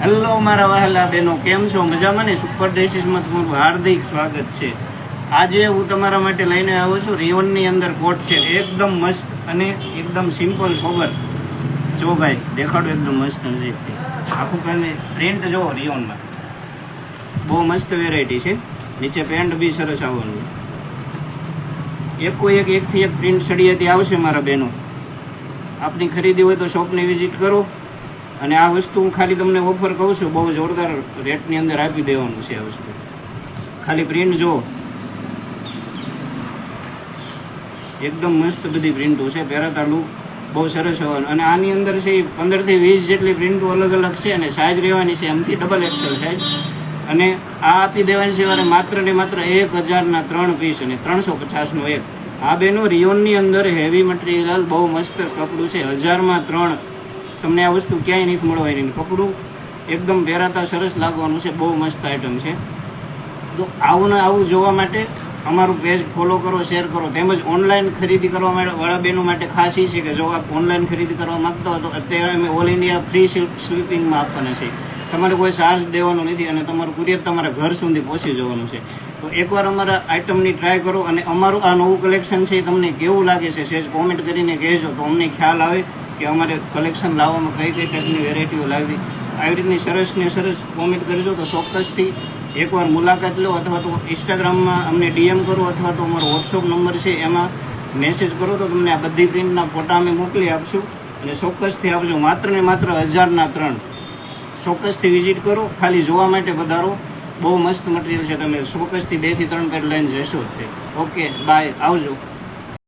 Hello મારા વહાલા બહેનો, કેમ છો? મજામાં ને? સુપર ડ્રેસીસમાં તમારું હાર્દિક સ્વાગત છે. આજે હું તમારા માટે લઈને આવ્યો છું રિયોનની અંદર કોટ છે, એકદમ મસ્ત અને એકદમ સિમ્પલ સોબર. જો ભાઈ દેખાડો, એકદમ મસ્ત નજીકથી આખું તમે પ્રિન્ટ જુઓ. રિયોનમાં બહુ મસ્ત વેરાયટી છે. નીચે પેન્ટ બી સરસ આવવાનું. એકથી એક પ્રિન્ટ સળિયાથી આવશે મારા બહેનો. આપની ખરીદી હોય તો શોપની વિઝિટ કરો. અને આ વસ્તુ હું ખાલી તમને ઓફર કહું છું, બહુ જોરદાર રેટની અંદર આપી દેવાનું છે. આ વસ્તુ ખાલી પ્રિન્ટ જુઓ, એકદમ મસ્ત બધી પ્રિન્ટો છે. પહેરાતા લુક બહુ સરસ હોવાનું. અને આની અંદર છે 15 થી 20 જેટલી પ્રિન્ટો અલગ અલગ છે અને સાઇઝ રહેવાની છે એમથી ડબલ એક્સેલ સાઇઝ. અને આ આપી દેવાની છે માત્ર ને માત્ર 1000ના 3 પીસ અને 350નો એક. આ બેનો રિયોનની અંદર હેવી મટીરિયલ બહુ મસ્ત કપડું છે. 1000માં 3 તમને આ વસ્તુ ક્યાંય નથી મળવાની. કપડું એકદમ પહેરાતા સરસ લાગવાનું છે. બહુ મસ્ત આઈટમ છે. તો આવું ને આવું જોવા માટે અમારું પેજ ફોલો કરો, શેર કરો. તેમજ ઓનલાઈન ખરીદી કરવા વાળા બહેનો માટે ખાસ એ છે કે જો આપ ઓનલાઈન ખરીદી કરવા માગતા હો તો અત્યારે અમે ઓલ ઇન્ડિયા ફ્રી સ્લીપિંગમાં આપવાના છે. તમારે કોઈ ચાર્જ દેવાનો નથી અને તમારું કુરિયર તમારા ઘર સુધી પહોંચી જવાનું છે. તો એકવાર અમારા આઈટમની ટ્રાય કરો અને અમારું આ નવું કલેક્શન છે તમને કેવું લાગે છે સેજ કોમેન્ટ કરીને કહેજો, તો અમને ખ્યાલ આવે કે અમારે કલેક્શન લાવવામાં કઈ કઈ ટાઈપની વેરાયટીઓ લાવવી. આવી રીતની સરસ ને સરસ કોમેન્ટ કરજો તો ચોક્કસથી એકવાર મુલાકાત લો, અથવા તો ઇન્સ્ટાગ્રામમાં અમને ડીએમ કરો, અથવા તો અમારો વોટ્સઅપ નંબર છે એમાં મેસેજ કરો તો તમને આ બધી પ્રિન્ટના ફોટા અમે મોકલી આપશું. અને ચોક્કસથી આપજો. માત્ર ને માત્ર 1000ના 3. ચોક્કસથી વિઝિટ કરો, ખાલી જોવા માટે પધારો. બહુ મસ્ત મટીરિયલ છે. તમે ચોક્કસથી 2 થી 3 પેટ લઈને જશો. ઓકે, બાય, આવજો.